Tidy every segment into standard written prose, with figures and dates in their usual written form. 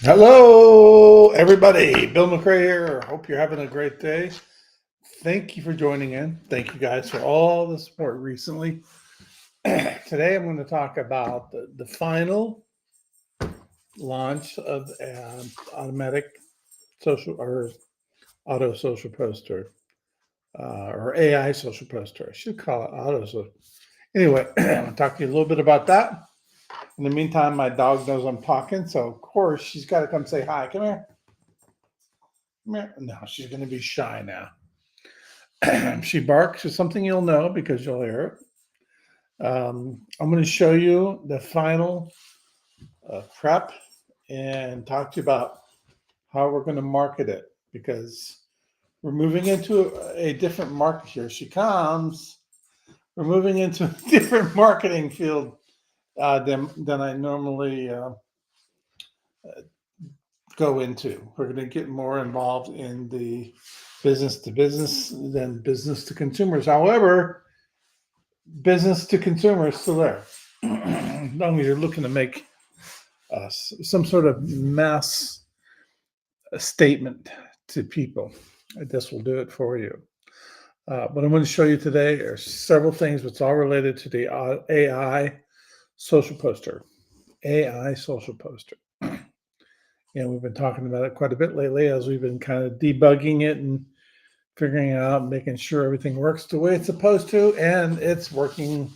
Hello, everybody. Bill McRea here. Hope you're having a great day. Thank you for joining in. Thank you guys for all the support recently. Today, I'm going to talk about the final launch of automatic social or auto social poster or AI social poster. I should call it auto social. Anyway, I'll talk to you a little bit about that. In the meantime, my dog knows I'm talking, so of course she's got to come say hi. Come here. Come here. No, she's going to be shy now. She barks is something you'll know because you'll hear it. I'm going to show you the final prep and talk to you about how we're going to market it because we're moving into a different market here. She comes. We're moving into a different marketing field than I normally go into. We're going to get more involved in the business to business than business to consumers. However, business to consumer is still there. As long as you're looking to make some sort of mass statement to people, this will do it for you. What I'm going to show you today are several things that's all related to the AI social poster. AI social poster. And we've been talking about it quite a bit lately as we've been kind of debugging it and figuring out, making sure everything works the way it's supposed to, and it's working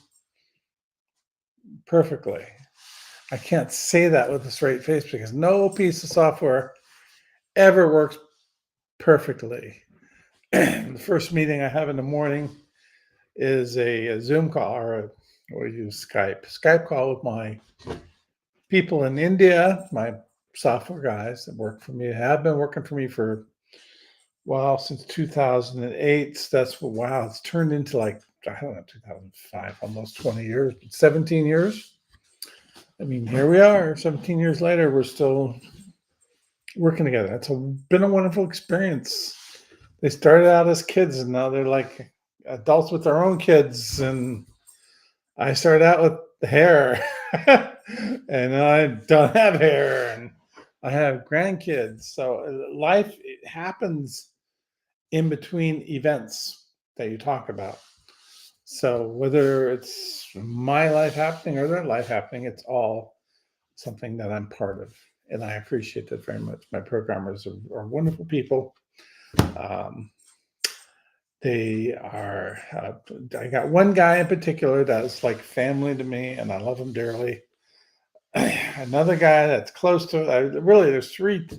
perfectly. I can't say that with a straight face because no piece of software ever works perfectly. The first meeting I have in the morning is a Zoom call or use Skype call with my people in India, my software guys that work for me, have been working for me for, well, since 2008. So that's, wow, it's turned into like, I don't know, 2005, almost 20 years, 17 years. I mean, here we are, 17 years later, we're still working together. It's been a wonderful experience. They started out as kids and now they're like adults with their own kids. And I started out with the hair and I don't have hair and I have grandkids. So life happens in between events that you talk about. So whether it's my life happening or their life happening, it's all something that I'm part of. And I appreciate that very much. My programmers are wonderful people. Um, they are, I got one guy in particular that's like family to me, and I love him dearly. Another guy that's close to it. Really, there's three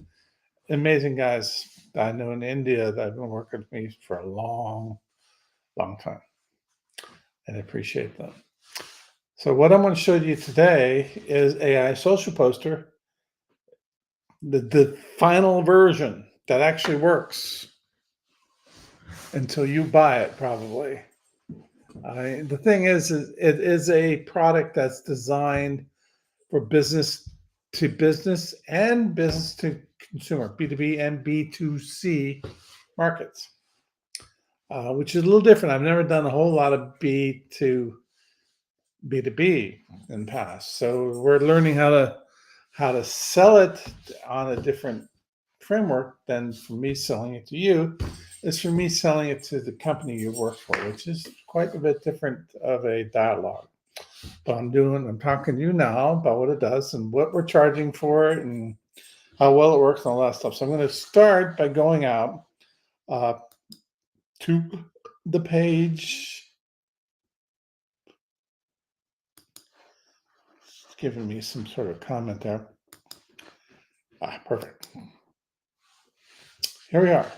amazing guys that I know in India that have been working with me for a long, long time. And I appreciate them. So what I'm going to show you today is AI social poster, the final version that actually works until you buy it, probably. The thing is it is a product that's designed for business to business and business to consumer, B2B and B2C markets, which is a little different. I've never done a whole lot of B to B2B in the past. So we're learning how to sell it on a different framework than for me selling it to you. Is for me selling it to the company you work for, which is quite a bit different of a dialogue. But I'm talking to you now about what it does and what we're charging for it and how well it works and all that stuff. So I'm going to start by going out uh, to the page. It's giving me some sort of comment there. Perfect. Here we are.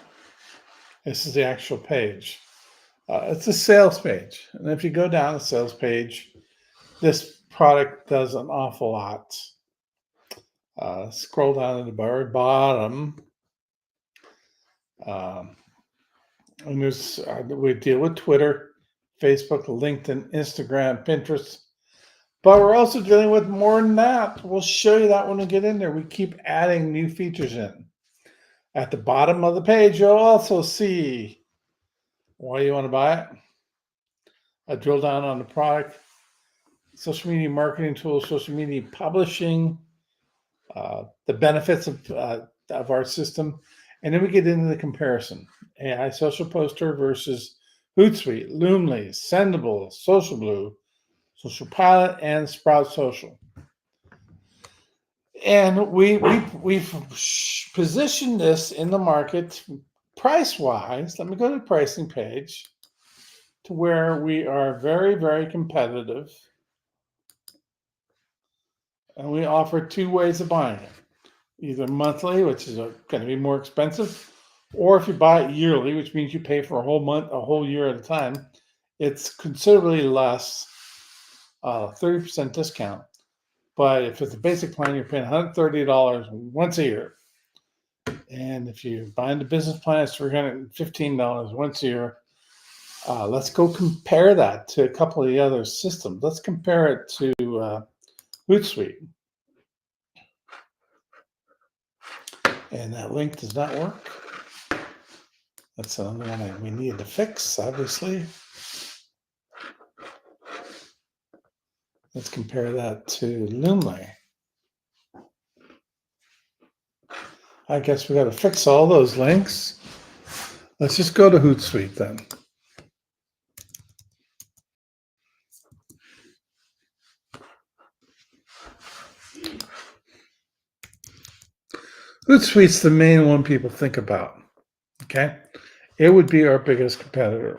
This is the actual page. It's a sales page. And if you go down the sales page, this product does an awful lot. Scroll down to the very bottom. And there's we deal with Twitter, Facebook, LinkedIn, Instagram, Pinterest. But we're also dealing with more than that. We'll show you that when we get in there. We keep adding new features in. At the bottom of the page, you'll also see why you want to buy it. I drill down on the product, social media marketing tools, social media publishing, the benefits of our system, and then we get into the comparison. AI Social Poster versus Hootsuite, Loomly, Sendable, Social Blue, Social Pilot, and Sprout Social. And we've positioned this in the market price-wise. Let me go to the pricing page to where we are very, very competitive. And we offer two ways of buying it. Either monthly, which is going to be more expensive, or if you buy it yearly, which means you pay for a whole month, a whole year at a time, it's considerably less, 30% discount. But if it's a basic plan, you're paying $130 once a year. And if you buy the business plan, it's $315 once a year. Let's go compare that to a couple of the other systems. Let's compare it to Hootsuite. And that link does not work. That's another one we need to fix, obviously. Let's compare that to Loomly. I guess we got to fix all those links. Let's just go to Hootsuite then. Hootsuite's the main one people think about. Okay, it would be our biggest competitor.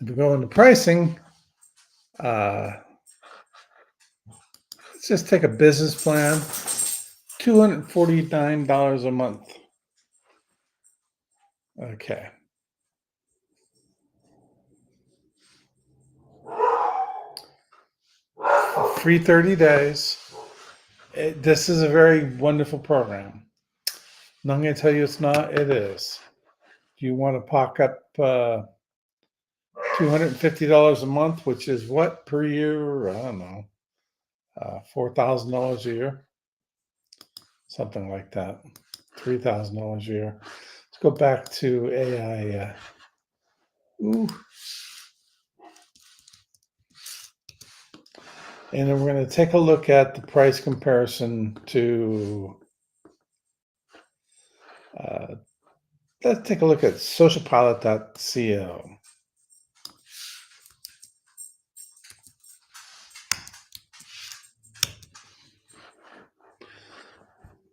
If we go into pricing, let's just take a business plan, $249 a month. Okay. Free 30 days. This is a very wonderful program. I'm not going to tell you it's not. It is. Do you want to pock up $250 a month, which is what per year? I don't know. $4,000 a year. Something like that. $3,000 a year. Let's go back to AI. And then we're going to take a look at the price comparison to, let's take a look at socialpilot.co.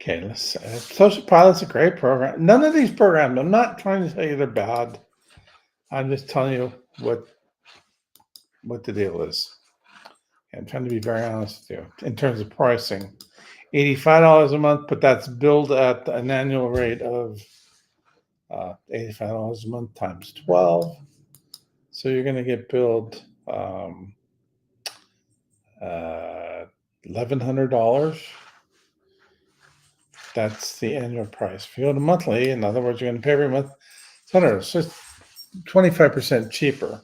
Okay, Social Pilot's a great program. None of these programs, I'm not trying to tell you they're bad. I'm just telling you what the deal is. I'm trying to be very honest with you in terms of pricing. $85 a month, but that's billed at an annual rate of $85 a month times 12. So you're going to get billed $1,100. That's the annual price. If you go to monthly, in other words, you're going to pay every month, it's $100. So it's 25% cheaper.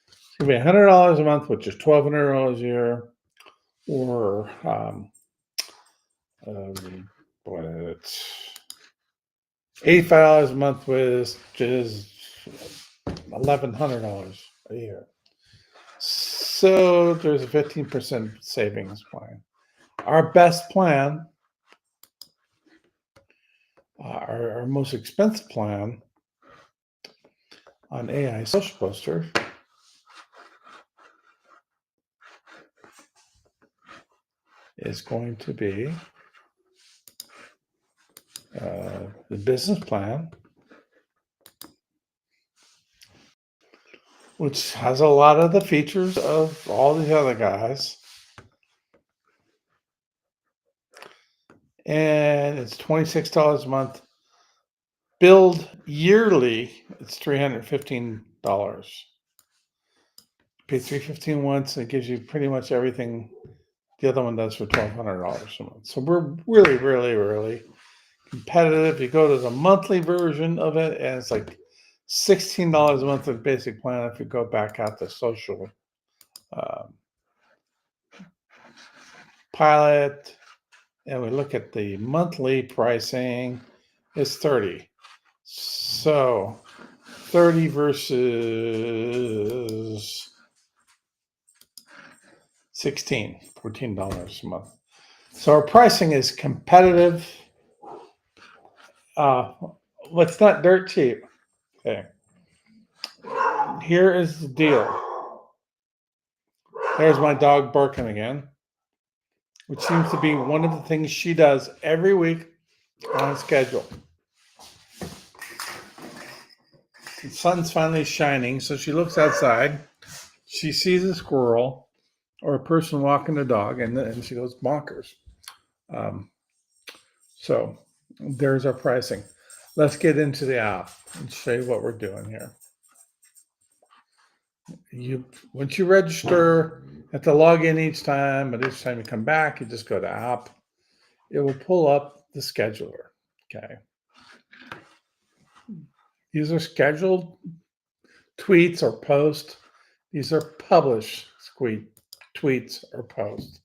It's going to be $100 a month, which is $1,200 a year, or it's $85 a month, which is $1,100 a year. So there's a 15% savings plan. Our best plan, our most expensive plan on AI Social Poster is going to be the business plan, which has a lot of the features of all the other guys. And it's $26 a month. Billed yearly, it's $315. Pay $315 once, it gives you pretty much everything the other one does for $1,200 a month. So we're really, really, really competitive. You go to the monthly version of it, and it's like $16 a month of basic plan. If you go back out to Social Pilot, and we look at the monthly pricing, it's $30. So 30 versus 16, $14 a month. So our pricing is competitive. It's not dirt cheap. Okay. Here is the deal. There's my dog barking again, which seems to be one of the things she does every week on schedule. The sun's finally shining, so she looks outside. She sees a squirrel or a person walking the dog, and she goes bonkers. Um, so there's our pricing. Let's get into the app and show you what we're doing here. Once you register, you have to log in each time, but each time you come back, you just go to app. It will pull up the scheduler. Okay. These are scheduled tweets or posts. These are published tweets or posts.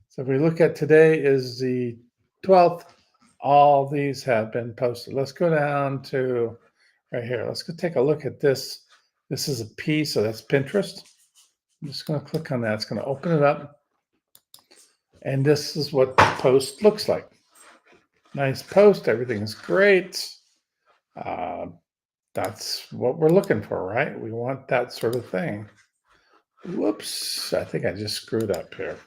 So if we look at today is the 12th, all these have been posted. Let's go down to right here. Let's go take a look at this. This is a P, so that's Pinterest. I'm just going to click on that. It's going to open it up. And this is what the post looks like. Nice post. Everything is great. That's what we're looking for, right? We want that sort of thing. Whoops. I think I just screwed up here.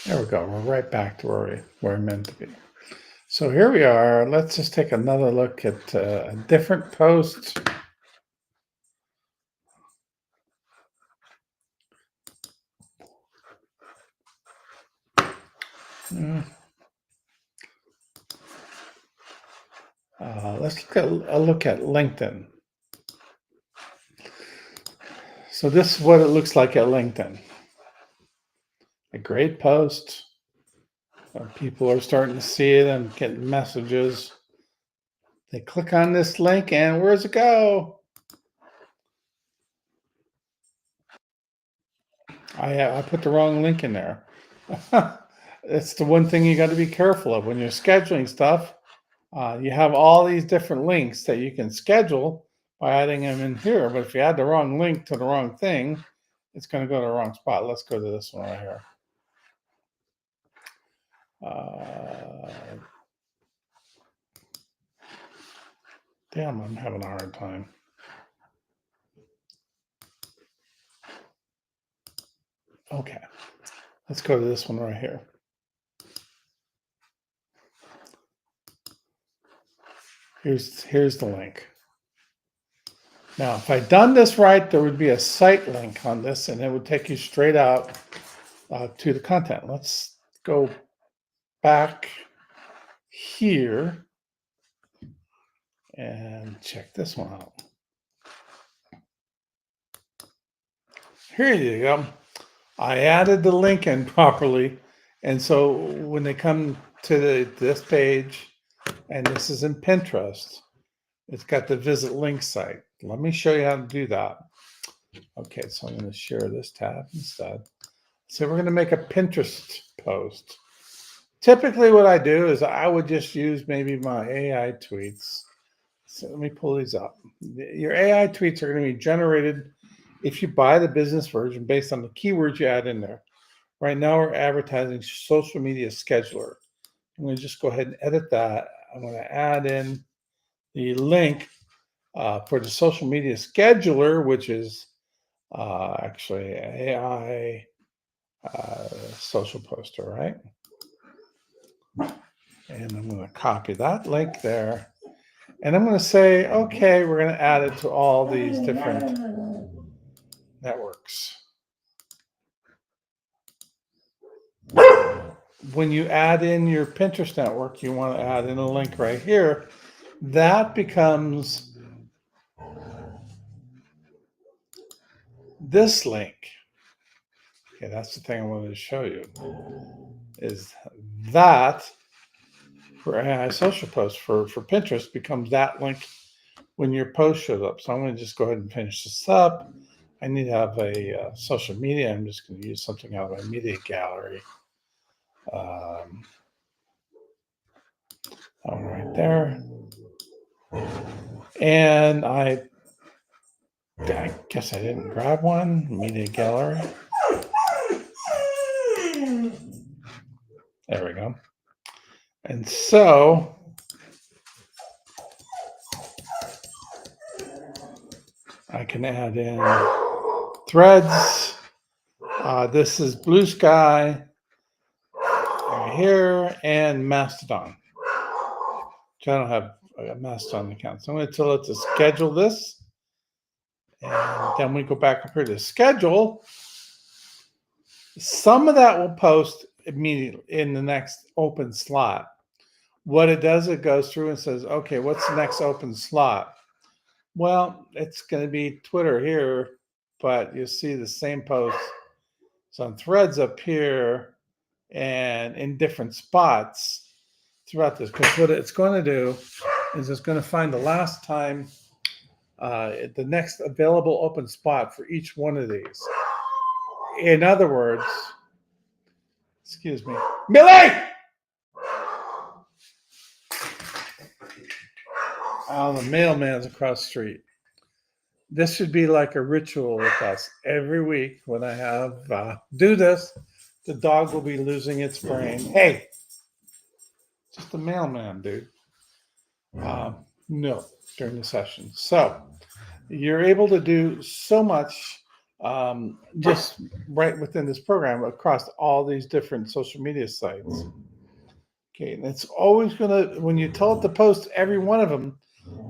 There we go. We're right back to where we're meant to be. So here we are. Let's just take another look at a different post. Let's look at LinkedIn. So this is what it looks like at LinkedIn. A great post. People are starting to see it and getting messages. They click on this link and where does it go? I put the wrong link in there. It's the one thing you got to be careful of when you're scheduling stuff. You have all these different links that you can schedule by adding them in here. But if you add the wrong link to the wrong thing, it's going to go to the wrong spot. Let's go to this one right here. Damn, I'm having a hard time. Okay, let's go to this one right here. Here's the link. Now, if I'd done this right, there would be a site link on this, and it would take you straight out to the content. Let's go back here and check this one out. Here you go. I added the link in properly, and so when they come to this page, and this is in Pinterest, it's got the visit link site. Let me show you how to do that. Okay, so I'm going to share this tab instead. So we're going to make a Pinterest post. Typically what I do is I would just use maybe my AI tweets. So let me pull these up. Your AI tweets are going to be generated if you buy the business version based on the keywords you add in there. Right now we're advertising social media scheduler. I'm going to just go ahead and edit that. I'm going to add in the link for the social media scheduler, which is actually AI social poster, right? And I'm going to copy that link there. And I'm going to say, okay, we're going to add it to all these different networks. When you add in your Pinterest network, you want to add in a link right here. That becomes this link. Okay, that's the thing I wanted to show you. Is that for AI social posts for Pinterest becomes that link when your post shows up. So I'm going to just go ahead and finish this up. I need to have a social media. I'm just going to use something out of my media gallery. Right there. And I I guess I didn't grab one. Media gallery. There we go. And so I can add in threads. This is Blue Sky right here and Mastodon. Which I don't have a Mastodon account. So I'm going to tell it to schedule this. And then we go back up here to schedule. Some of that will post immediately in the next open slot. What it does, it goes through and says, okay, what's the next open slot? Well, it's going to be Twitter here, but you'll see the same posts. It's on threads up here and in different spots throughout this. Because what it's going to do is it's going to find the last time, the next available open spot for each one of these. In other words, excuse me, Millie! Oh, the mailman's across the street. This should be like a ritual with us. Every week when I have do this, the dog will be losing its brain. Hey, just a mailman, dude. No, during the session. So you're able to do so much just right within this program across all these different social media sites. Okay, and it's always going to, when you tell it to post every one of them,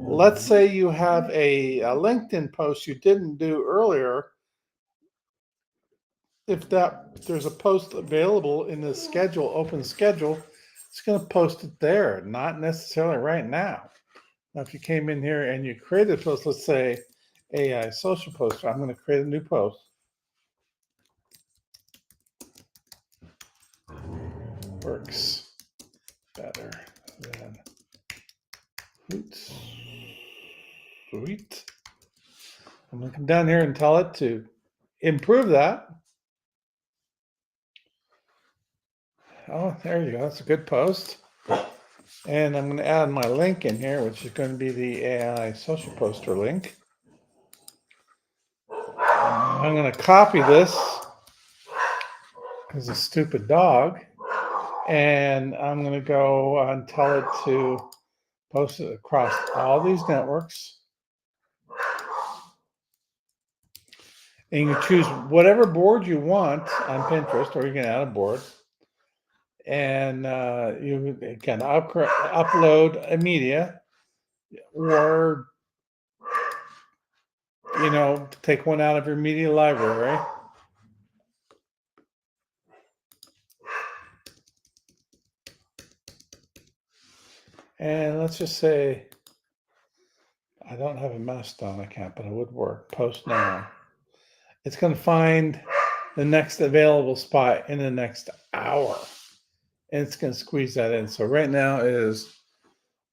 let's say you have a LinkedIn post you didn't do earlier. If there's a post available in the schedule, open schedule, it's going to post it there, not necessarily right now. Now, if you came in here and you created a post, let's say AI social poster, I'm going to create a new post. Works better than Hootsuite. I'm going to come down here and tell it to improve that. Oh, there you go. That's a good post. And I'm going to add my link in here, which is going to be the AI social poster link. I'm going to copy this because a stupid dog. And I'm going to go and tell it to post it across all these networks. And you can choose whatever board you want on Pinterest, or you can add a board. And you can upload a media, or take one out of your media library. And let's just say I don't have a Mastodon account, but it would work. Post now. It's going to find the next available spot in the next hour. And it's going to squeeze that in. So right now it is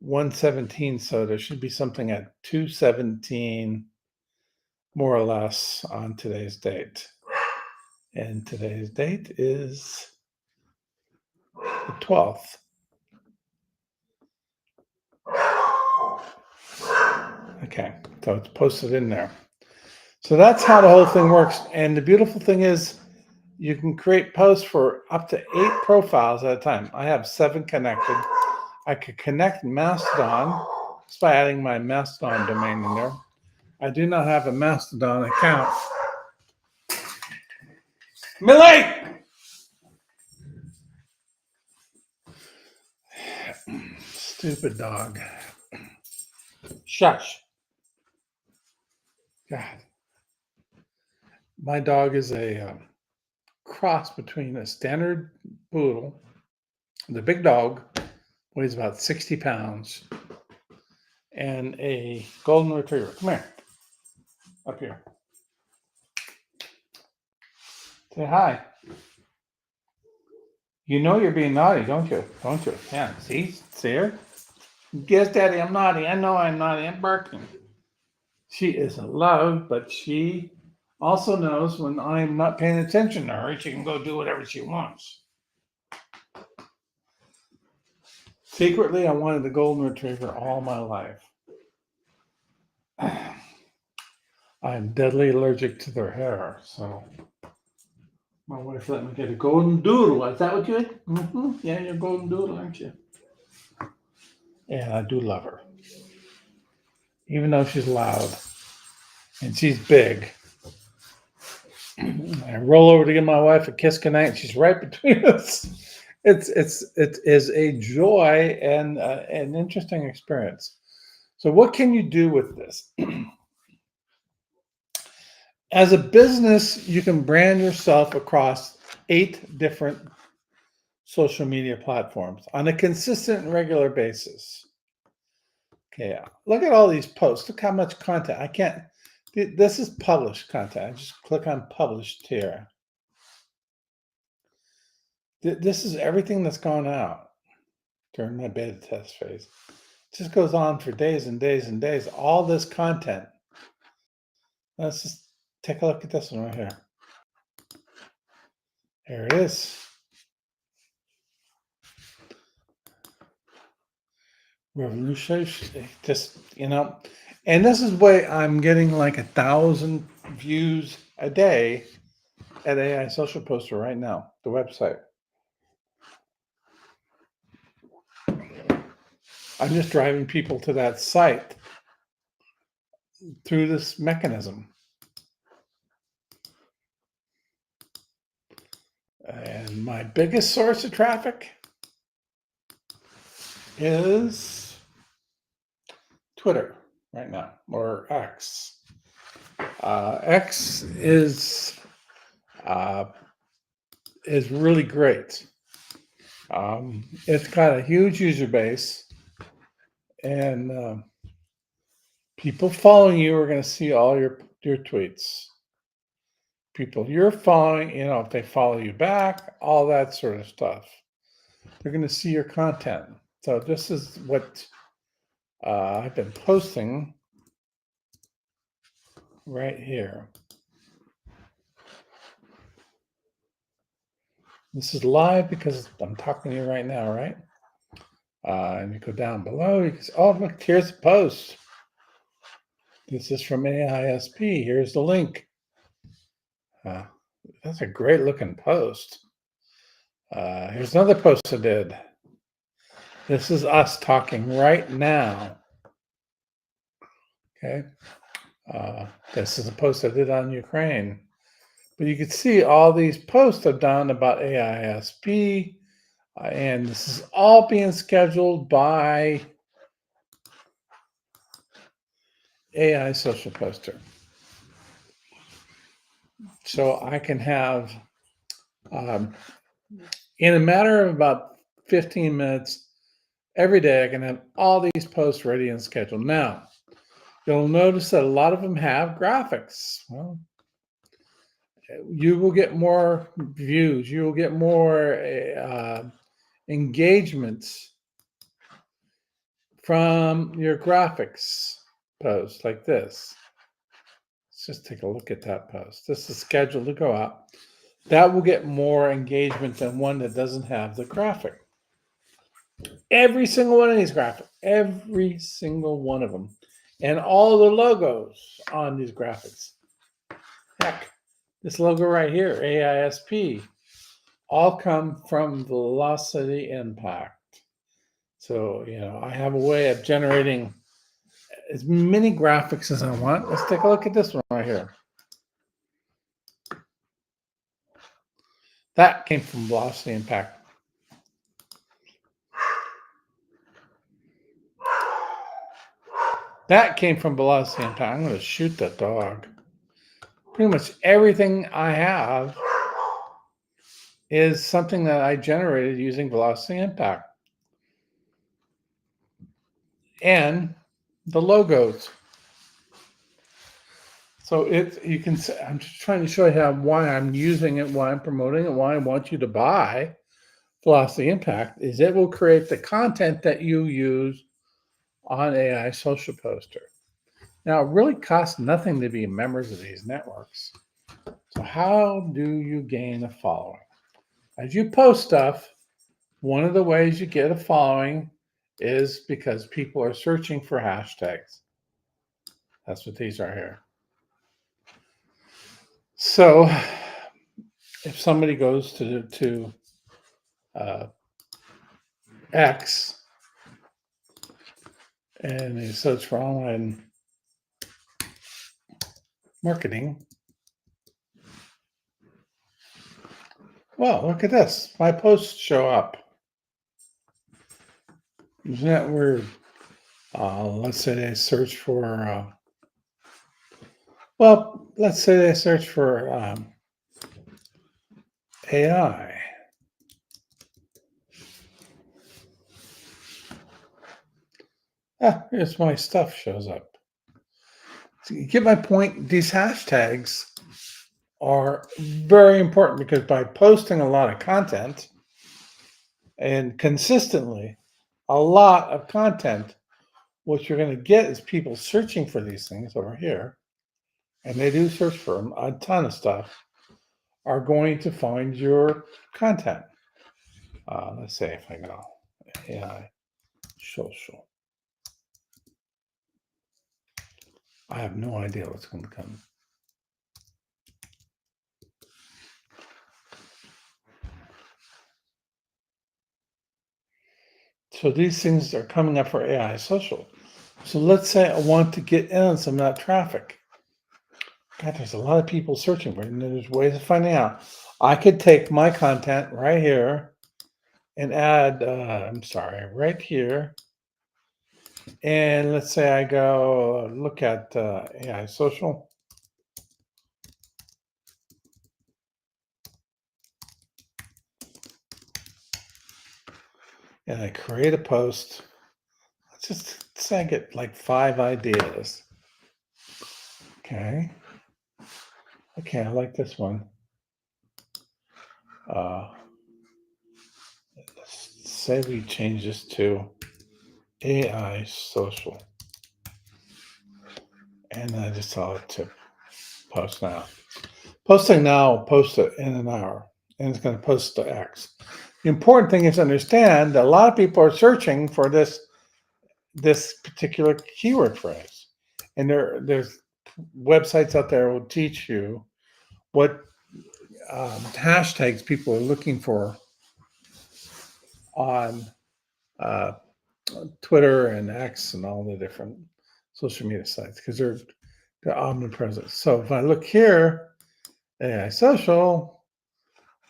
1:17. So there should be something at 2:17, more or less, on today's date. And today's date is the 12th. Okay, so it's posted in there. So that's how the whole thing works. And the beautiful thing is you can create posts for up to 8 profiles at a time. I have 7 connected. I could connect Mastodon just by adding my Mastodon domain in there. I do not have a Mastodon account. Millie! Stupid dog. Shush. God. My dog is a cross between a standard poodle, the big dog, weighs about 60 pounds, and a golden retriever. Come here. Up here. Say hi. You know you're being naughty, don't you? Don't you? Yeah, see her? Yes, Daddy, I'm naughty. I know I'm naughty. I'm barking. She is in love, but she also knows when I'm not paying attention to her, she can go do whatever she wants. Secretly, I wanted a golden retriever all my life. I'm deadly allergic to their hair, so my wife let me get a golden doodle. Is that what you had? Yeah, you're a golden doodle, aren't you? And I do love her, even though she's loud and she's big. I roll over to give my wife a kiss goodnight, and she's right between us. It is a joy and an interesting experience. So, what can you do with this? As a business, you can brand yourself across 8 different social media platforms on a consistent and regular basis. Okay, look at all these posts. Look how much content. I can't. This is published content. I just click on published here. This is everything that's gone out during my beta test phase. It just goes on for days and days and days. All this content. Let's just take a look at this one right here. There it is. Revolutionary. Just, and this is why I'm getting like 1,000 views a day at AI Social Poster right now, the website. I'm just driving people to that site through this mechanism. And my biggest source of traffic is Twitter right now, or X. X is really great. It's got a huge user base, and people following you are going to see all your tweets. People you're following, if they follow you back, all that sort of stuff. They're going to see your content. So this is what I've been posting right here. This is live because I'm talking to you right now, right? And you go down below, you can see, oh, look, here's the post. This is from AISP. Here's the link. That's a great looking post. Here's another post I did. This is us talking right now. Okay. This is a post I did on Ukraine. But you can see all these posts I've done about AISP, and this is all being scheduled by AI Social Poster. So I can have, in a matter of about 15 minutes, every day I can have all these posts ready and scheduled. Now, you'll notice that a lot of them have graphics. Well, you will get more views. You will get more engagements from your graphics post like this. Let's just take a look at that post. This is scheduled to go out. That will get more engagement than one that doesn't have the graphic. Every single one of these graphics, every single one of them, and all the logos on these graphics. Heck, this logo right here, AISP, all come from Velocity Impact. So, I have a way of generating as many graphics as I want. Let's take a look at this one right here. That came from Velocity Impact. That came from Velocity Impact. I'm going to shoot that dog. Pretty much everything I have is something that I generated using Velocity Impact. And the logos. So you can say, I'm just trying to show you why I'm using it, why I'm promoting it, why I want you to buy Velocity Impact is it will create the content that you use on AI Social Poster. Now, it really costs nothing to be members of these networks. So how do you gain a following? As you post stuff, one of the ways you get a following is because people are searching for hashtags. That's what these are here. So if somebody goes to uh, X and they search for online marketing, well, look at this. My posts show up. Isn't that weird? Let's say they search for, let's say they search for AI. Here's my stuff shows up. So you get my point? These hashtags are very important because by posting a lot of content and consistently a lot of content, what you're going to get is people searching for these things over here, and they do search for them, a ton of stuff, are going to find your content. Let's say if I go AI social, I have no idea what's going to come. So these things are coming up for AI social. So let's say I want to get in on some of that traffic. God, there's a lot of people searching for it, and there's ways of finding out. I could take my content right here and add, right here. And let's say I go look at AI social. And I create a post. Let's just say I get like 5 ideas. Okay. Okay, I like this one. Let's say we change this to AI social. And I just tell it to post now. Posting now, post it in an hour. And it's going to post to X. The important thing is to understand that a lot of people are searching for this particular keyword phrase. And there's websites out there will teach you what hashtags people are looking for on uh, Twitter and X and all the different social media sites because they're omnipresent. So if I look here, AI social,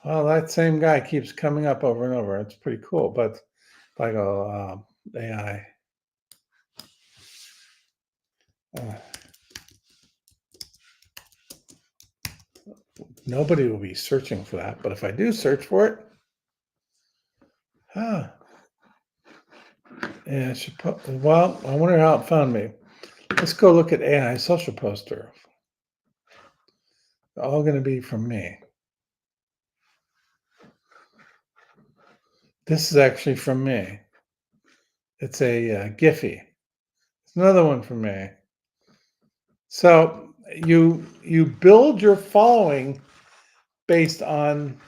well, that same guy keeps coming up over and over. It's pretty cool. But if I go AI, nobody will be searching for that. But if I do search for it, yeah, it should well, I wonder how it found me. Let's go look at AI social poster. They're all going to be from me. This is actually from me. It's a Giphy. It's another one from me. So you build your following based on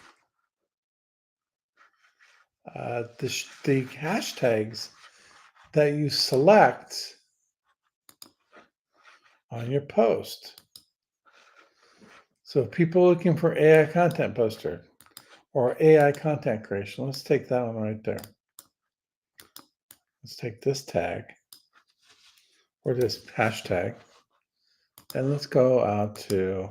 the hashtags that you select on your post. So people looking for AI content poster or AI content creation, let's take that one right there. Let's take this tag or this hashtag and let's go out to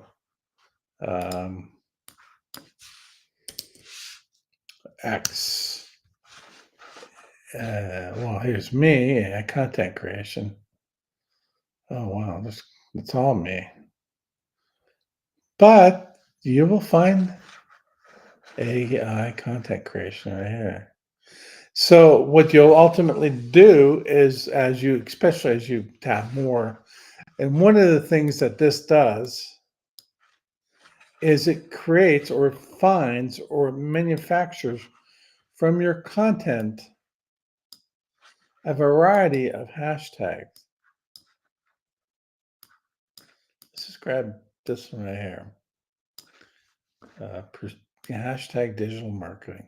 X. Well, here's me, AI content creation. Oh, wow, it's all me. But you will find AI content creation right here. So what you'll ultimately do is especially as you have more, and one of the things that this does is it creates or finds or manufactures from your content a variety of hashtags. Let's just grab this one right here. Hashtag digital marketing.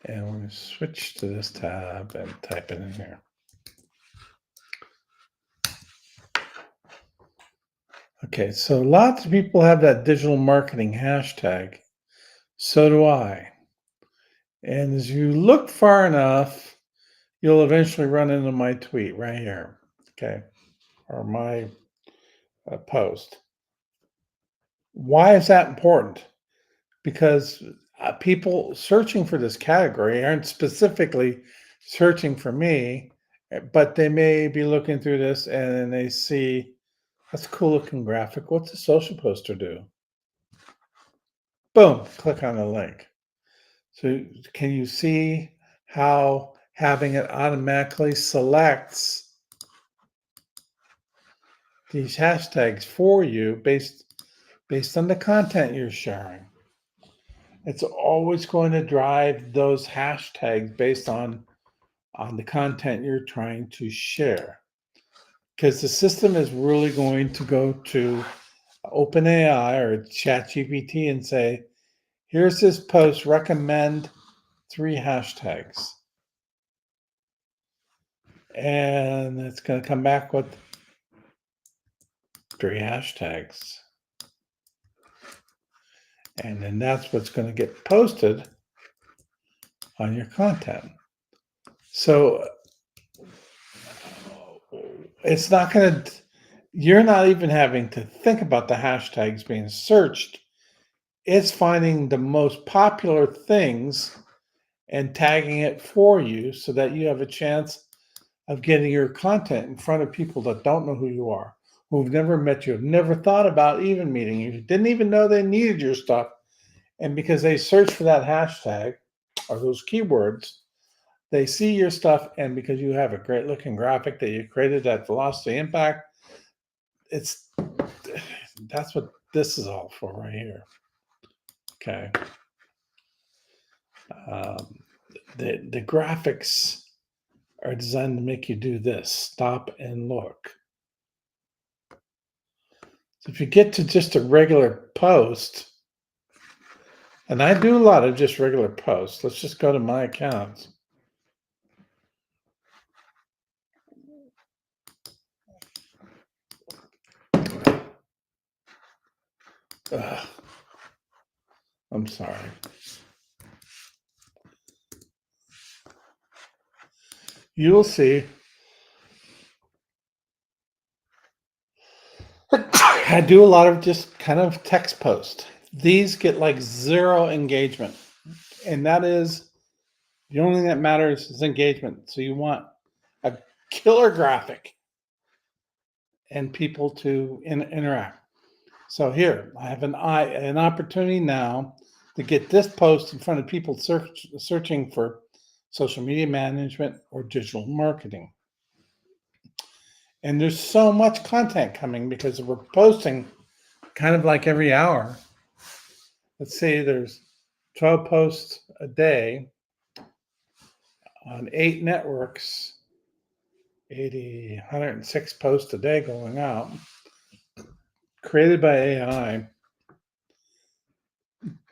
And we're going to switch to this tab and type it in here. Okay, so lots of people have that digital marketing hashtag. So do I. And as you look far enough, you'll eventually run into my tweet right here. Okay, or my post. Why is that important? Because people searching for this category aren't specifically searching for me, but they may be looking through this and then they see that's a cool looking graphic. What's a social poster do? Boom, click on the link. So can you see how having it automatically selects these hashtags for you based on the content you're sharing? It's always going to drive those hashtags based on the content you're trying to share. Because the system is really going to go to OpenAI or ChatGPT and say, here's this post, recommend 3 hashtags. And it's going to come back with 3 hashtags. And then that's what's going to get posted on your content. So it's not going to, you're not even having to think about the hashtags being searched. It's finding the most popular things and tagging it for you so that you have a chance of getting your content in front of people that don't know who you are, who've never met you, have never thought about even meeting you, didn't even know they needed your stuff. And because they search for that hashtag or those keywords, they see your stuff. And because you have a great looking graphic that you created, that velocity impact, that's what this is all for right here. Okay. The graphics are designed to make you do this, stop and look. So if you get to just a regular post, and I do a lot of just regular posts. Let's just go to my accounts. Ugh, I'm sorry. You'll see. I do a lot of just kind of text posts. These get like 0 engagement. And that is the only thing that matters is engagement. So you want a killer graphic and people to interact. So here, I have an opportunity now to get this post in front of people searching for social media management or digital marketing. And there's so much content coming because we're posting kind of like every hour. Let's say there's 12 posts a day on 8 networks, 106 posts a day going out, created by AI.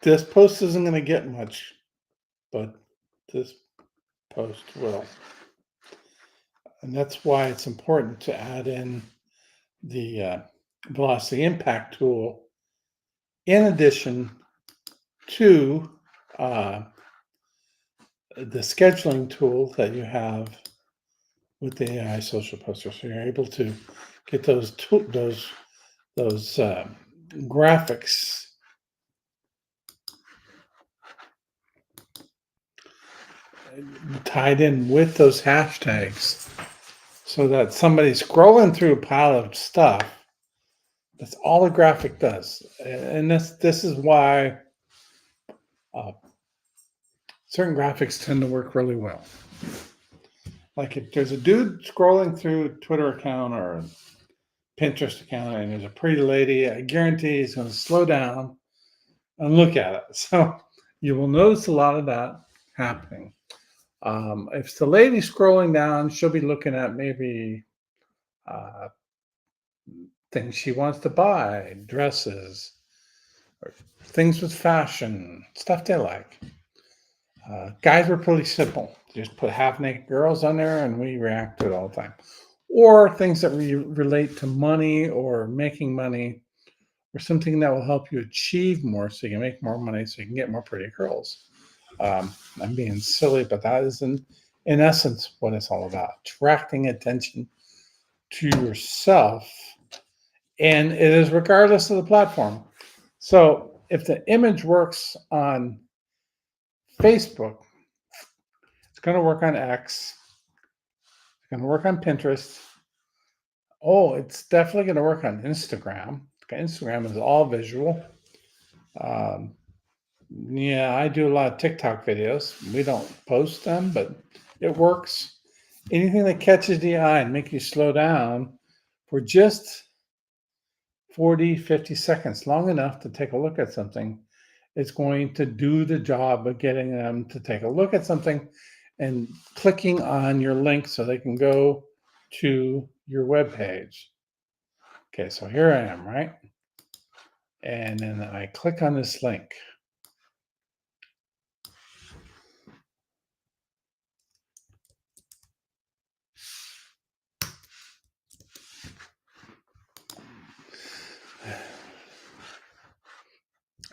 This post isn't going to get much, but this post will. And that's why it's important to add in the velocity impact tool in addition to the scheduling tool that you have with the AI social poster. So you're able to get those graphics tied in with those hashtags so that somebody's scrolling through a pile of stuff. That's all a graphic does. And this is why certain graphics tend to work really well. Like if there's a dude scrolling through a Twitter account or a Pinterest account and there's a pretty lady, I guarantee he's going to slow down and look at it. So you will notice a lot of that happening. If the lady's scrolling down, she'll be looking at maybe things she wants to buy, dresses, or things with fashion, stuff they like. Guys were pretty simple. Just put half naked girls on there and we react to it all the time. or things that relate to money or making money or something that will help you achieve more so you can make more money so you can get more pretty girls. I'm being silly, but that is in essence what it's all about, attracting attention to yourself. And it is regardless of the platform. So if the image works on Facebook, it's going to work on X, it's going to work on Pinterest. Oh, it's definitely going to work on Instagram. Instagram is all visual. Um, yeah, I do a lot of TikTok videos. We don't post them, but it works. Anything that catches the eye and make you slow down for just 40, 50 seconds, long enough to take a look at something, is going to do the job of getting them to take a look at something and clicking on your link so they can go to your web page. Okay, so here I am, right? And then I click on this link.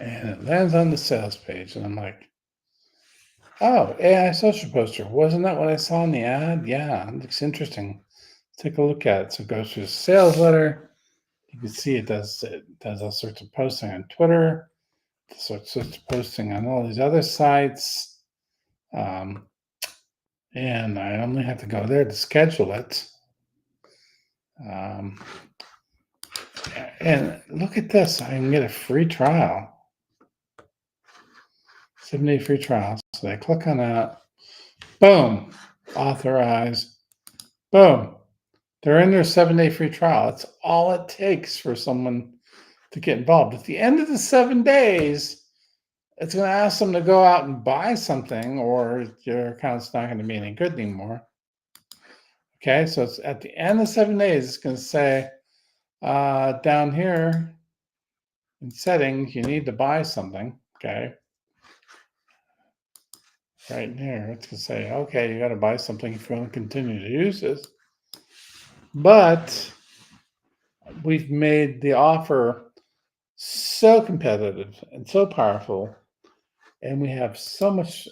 And it lands on the sales page. And I'm like, oh, AI social poster. Wasn't that what I saw in the ad? Yeah, it looks interesting. Take a look at it. So it goes through the sales letter. You can see it does all sorts of posting on Twitter, sorts of posting on all these other sites. And I only have to go there to schedule it. And look at this. I can get a free trial. 7-day free trial. So I click on that. Boom. Authorize. Boom. They're in their 7-day free trial. That's all it takes for someone to get involved. At the end of the 7 days, it's going to ask them to go out and buy something, or your account's not going to be any good anymore. Okay, so it's at the end of 7 days, it's going to say down here in settings, you need to buy something. Okay, right here, it's going to say, okay, you got to buy something if you want to continue to use this. But we've made the offer so competitive and so powerful, and we have so much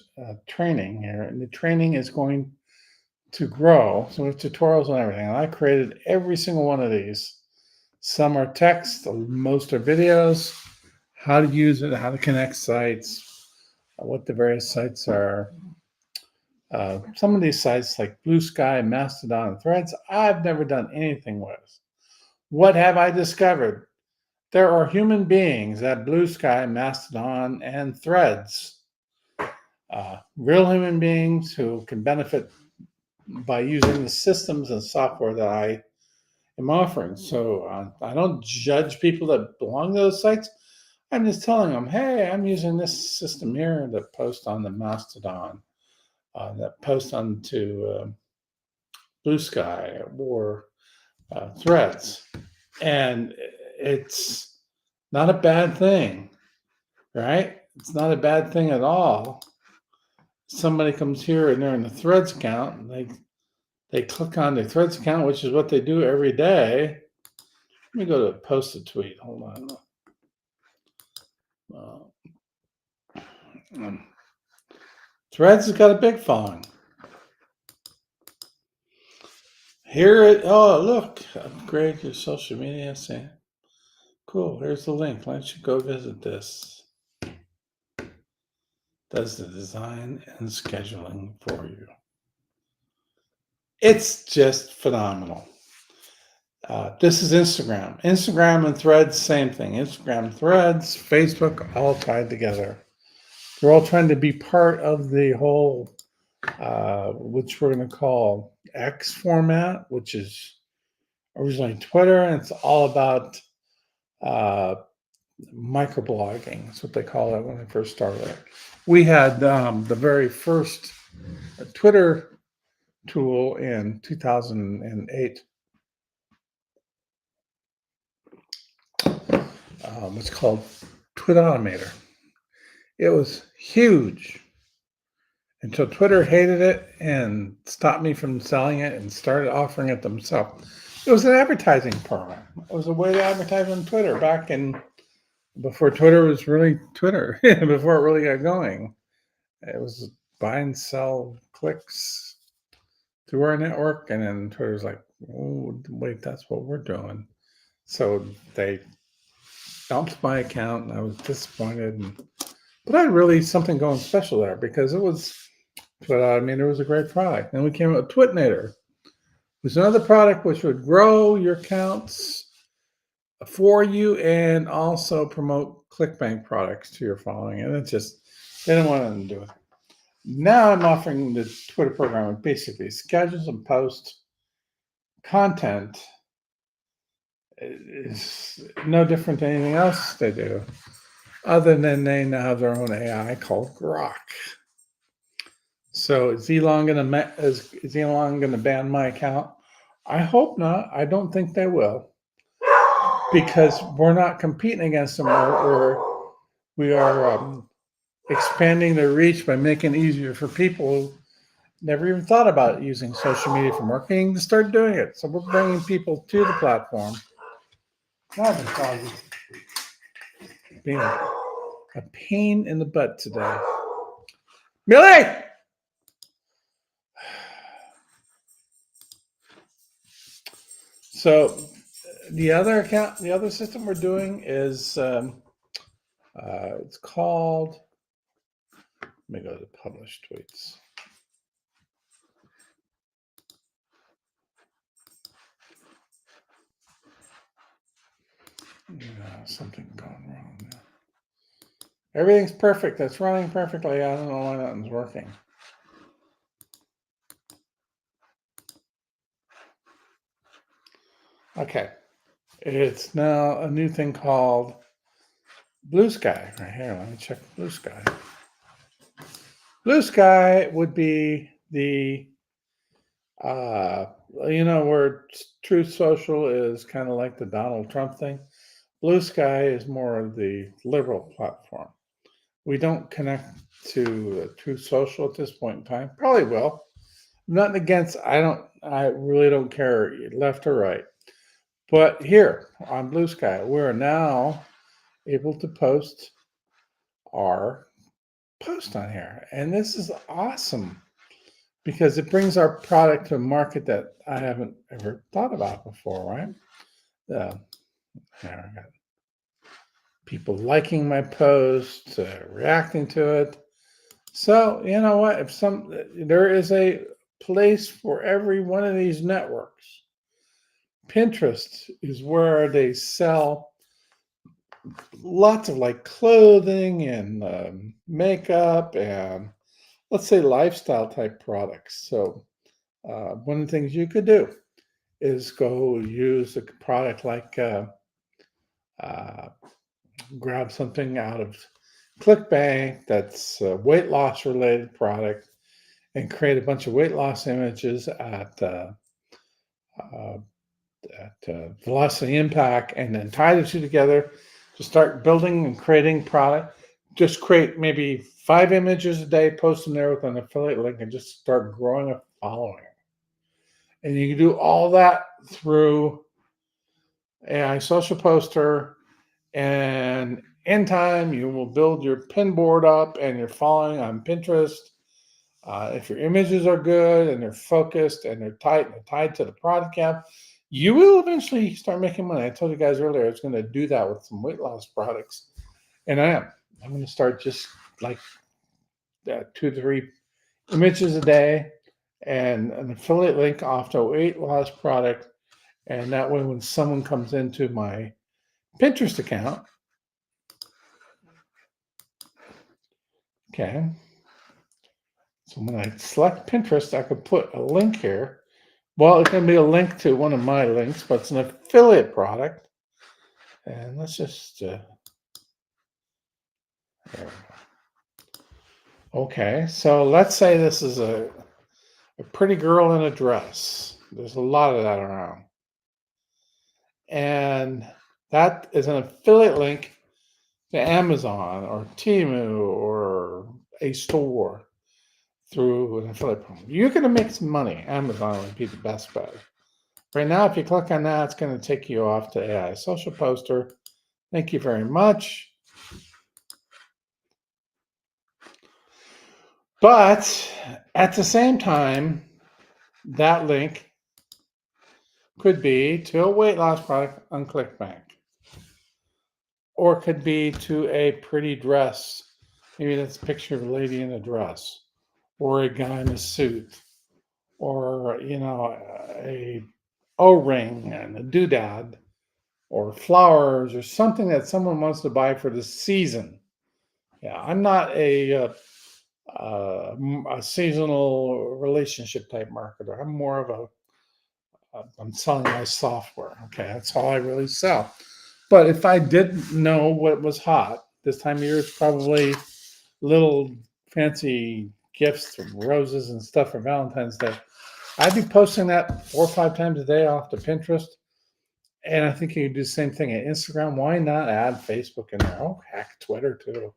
training here, and the training is going to grow. So we have tutorials on everything. And I created every single one of these. Some are text, most are videos, how to use it, how to connect sites, what the various sites are. Some of these sites like Blue Sky, Mastodon, and Threads, I've never done anything with. What have I discovered? There are human beings at Blue Sky, Mastodon, and Threads. Real human beings who can benefit by using the systems and software that I am offering. So I don't judge people that belong to those sites. I'm just telling them, hey, I'm using this system here that post on the Mastodon, that post onto Blue Sky or Threads. And it's not a bad thing, right? It's not a bad thing at all. Somebody comes here and they're in the Threads account, and they click on their Threads account, which is what they do every day. Let me go to post a tweet. Hold on. Threads has got a big following. Oh, look, upgrade your social media. See, cool. Here's the link. Why don't you go visit this? Does the design and scheduling for you. It's just phenomenal. This is Instagram. Instagram and Threads, same thing. Instagram, Threads, Facebook, all tied together. They're all trying to be part of the whole, which we're going to call X format, which is originally Twitter, and it's all about microblogging. That's what they call it when I first started. We had the very first Twitter tool in 2008. It's called Twit Automator. It was huge. until Twitter hated it and stopped me from selling it and started offering it themselves. It was an advertising program. It was a way to advertise on Twitter back in before Twitter was really Twitter, before it really got going. It was buy and sell clicks through our network, and then Twitter's like, oh, wait, that's what we're doing. So they dumped my account, and I was disappointed. But I had really something going special there because it was, but I mean, it was a great product. Then we came up with Twitinator. It was another product which would grow your accounts for you and also promote ClickBank products to your following. And it just, they didn't want anything to do with it. Now I'm offering the Twitter program with basically schedules and post content. Is no different than anything else they do, other than they now have their own AI called Grok. So is Elon gonna ban my account? I hope not. I don't think they will, because we're not competing against them. We are expanding their reach by making it easier for people who never even thought about using social media for marketing to start doing it. So we're bringing people to the platform. God, this dog is being a pain in the butt today. Millie! So the other system we're doing is it's called. Let me go to published tweets. Something going wrong now. Everything's perfect. It's running perfectly. I don't know why nothing's working. Okay. It's now a new thing called Blue Sky. Right here. Let me check Blue Sky. Blue Sky would be the where Truth Social is kind of like the Donald Trump thing. Blue Sky is more of the liberal platform. We don't connect to Truth Social at this point in time. Probably will. Nothing against. I really don't care left or right. But here on Blue Sky, we're now able to post our post on here, and this is awesome because it brings our product to a market that I haven't ever thought about before. Right? There I got people liking my post, reacting to it. So you know what? If there is a place for every one of these networks. Pinterest is where they sell lots of like clothing and makeup and let's say lifestyle type products. So one of the things you could do is go use a product like grab something out of ClickBank that's a weight loss related product and create a bunch of weight loss images at Velocity Impact, and then tie the two together to start building and creating product. Just create maybe 5 images a day, post them there with an affiliate link, and just start growing a following. And you can do all that through AI Social Poster, and in time, you will build your pin board up and your following on Pinterest. If your images are good and they're focused and they're tight and they're tied to the product camp, you will eventually start making money. I told you guys earlier I was going to do that with some weight loss products, and I am. I'm going to start just like 2 to 3 images a day and an affiliate link off to a weight loss product, and that way when someone comes into my Pinterest account, okay, so when I select Pinterest, I could put a link here. Well, it's going to be a link to one of my links, but it's an affiliate product. And let's just, there we go. Okay, so let's say this is a pretty girl in a dress. There's a lot of that around. And that is an affiliate link to Amazon or Temu or a store. through an affiliate program. You're going to make some money. Amazon would be the best bet. Right now, if you click on that, it's going to take you off to AI Social Poster. Thank you very much. But at the same time, that link could be to a weight loss product on ClickBank, or it could be to a pretty dress. Maybe that's a picture of a lady in a dress, or a guy in a suit, or a O-ring and a doodad, or flowers, or something that someone wants to buy for the season. Yeah, I'm not a seasonal relationship type marketer. I'm more of I'm selling my software. Okay, that's all I really sell. But if I didn't know what was hot this time of year, it's probably little fancy gifts, roses and stuff for Valentine's Day. I'd be posting that 4 or 5 times a day off to Pinterest. And I think you can do the same thing at Instagram. Why not add Facebook in there? Oh, heck, Twitter too.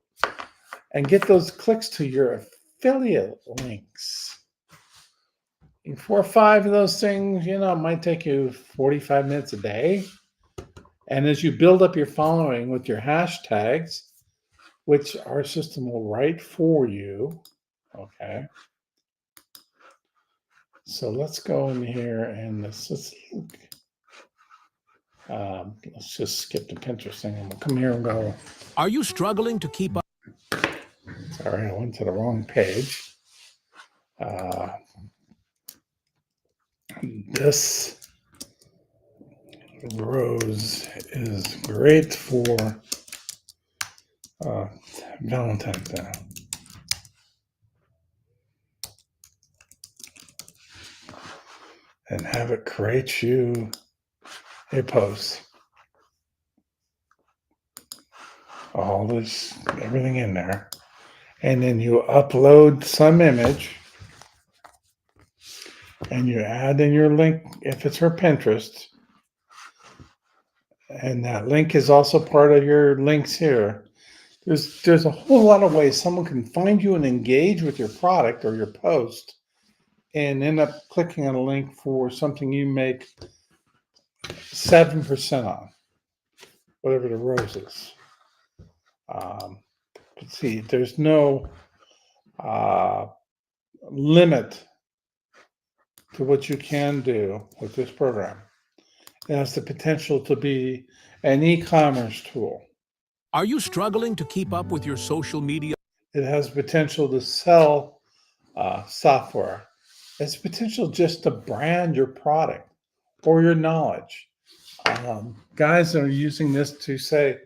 And get those clicks to your affiliate links. 4 or 5 of those things, it might take you 45 minutes a day. And as you build up your following with your hashtags, which our system will write for you, okay? So let's go in here and let's just skip the Pinterest thing and we'll come here and go. Are you struggling to keep up? Sorry, I went to the wrong page. This rose is great for Valentine's Day. And have it create you a post. All this, everything in there. And then you upload some image and you add in your link if it's for Pinterest. And that link is also part of your links here. There's a whole lot of ways someone can find you and engage with your product or your post and end up clicking on a link for something you make 7% on, whatever the rose is. Let's see, there's no limit to what you can do with this program. It has the potential to be an e-commerce tool. Are you struggling to keep up with your social media? It has potential to sell software. It's potential just to brand your product or your knowledge. Guys are using this to say,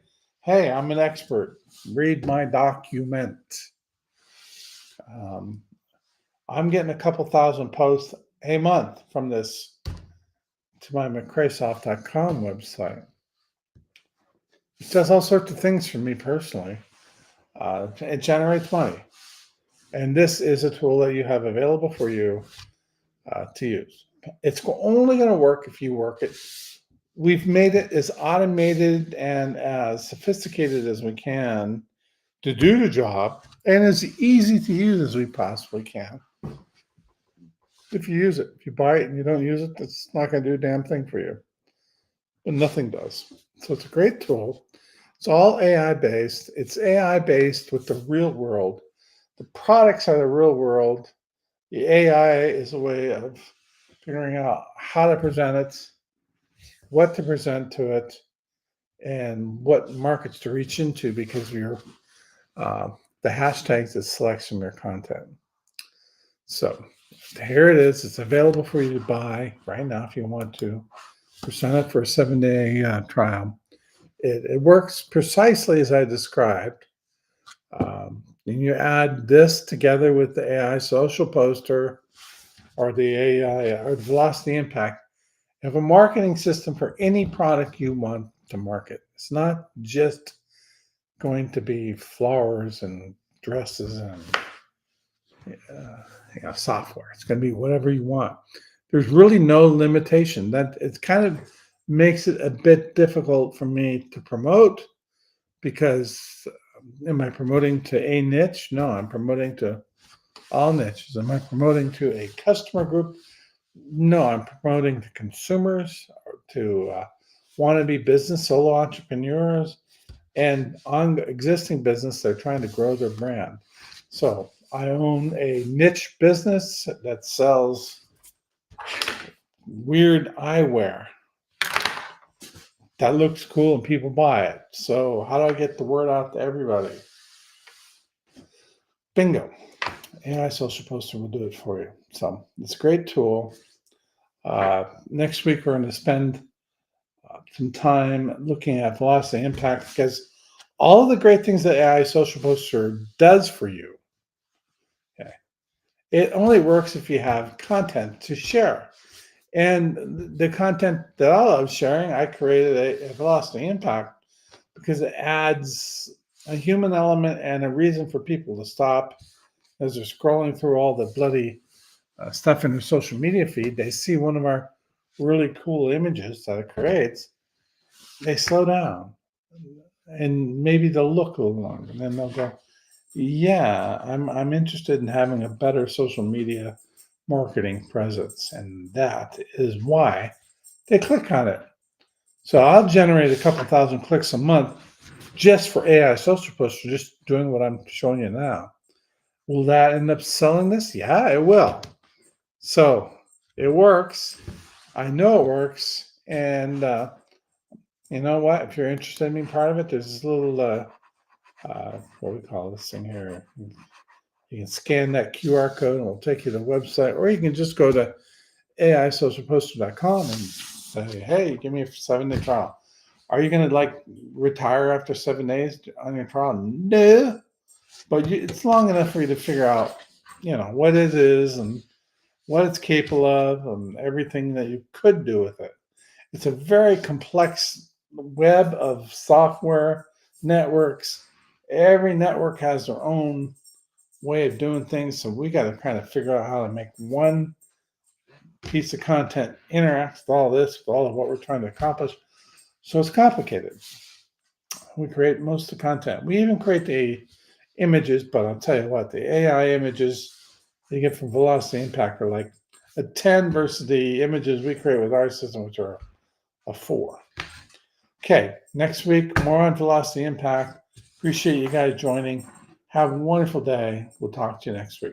hey, I'm an expert. Read my document. I'm getting a couple thousand posts a month from this to my McReasoft.com website. It does all sorts of things for me personally. It generates money. And this is a tool that you have available for you to use. It's only going to work if you work it. We've made it as automated and as sophisticated as we can to do the job and as easy to use as we possibly can. If you use it, if you buy it and you don't use it, it's not going to do a damn thing for you. But nothing does. So it's a great tool. It's all AI based. It's AI based with the real world. The products are the real world. The AI is a way of figuring out how to present it, what to present to it, and what markets to reach into because of your the hashtags it selects from your content. So here it is. It's available for you to buy right now if you want to. Sign up for a 7-day trial. It works precisely as I described. And you add this together with the AI social poster or the AI or the velocity impact. You have a marketing system for any product you want to market. It's not just going to be flowers and dresses and software. It's going to be whatever you want. There's really no limitation. That it kind of makes it a bit difficult for me to promote because am I promoting to a niche? No, I'm promoting to all niches. Am I promoting to a customer group? No, I'm promoting to consumers, to wannabe business solo entrepreneurs, and on existing business. They're trying to grow their brand. So I own a niche business that sells weird eyewear that looks cool and people buy it. So how do I get the word out to everybody? Bingo. AI Social Poster will do it for you. So it's a great tool. Next week, we're going to spend some time looking at velocity impact, because all of the great things that AI Social Poster does for you, okay, it only works if you have content to share. And the content that I love sharing, I created a velocity impact because it adds a human element and a reason for people to stop as they're scrolling through all the bloody stuff in their social media feed. They see one of our really cool images that it creates. They slow down and maybe they'll look a little longer, and then they'll go, yeah, I'm interested in having a better social media marketing presence. And that is why they click on it. So I'll generate a couple thousand clicks a month just for AI Social Poster, just doing what I'm showing you now. Will that end up selling this? Yeah, it will. So it works. I know it works. And you know what? If you're interested in being part of it, there's this little, what do we call this thing here? You can scan that QR code and it'll take you to the website, or you can just go to AISocialPoster.com and say, hey, give me a 7-day trial. Are you going to retire after 7 days on your trial? No, but it's long enough for you to figure out, what it is and what it's capable of and everything that you could do with it. It's a very complex web of software networks. Every network has their own way of doing things. So we got to kind of figure out how to make one piece of content interact with all this, with all of what we're trying to accomplish. So it's complicated. We create most of the content. We even create the images, but I'll tell you what, the AI images you get from Velocity Impact are like a 10 versus the images we create with our system, which are a 4. Okay, next week, more on Velocity Impact. Appreciate you guys joining. Have a wonderful day. We'll talk to you next week.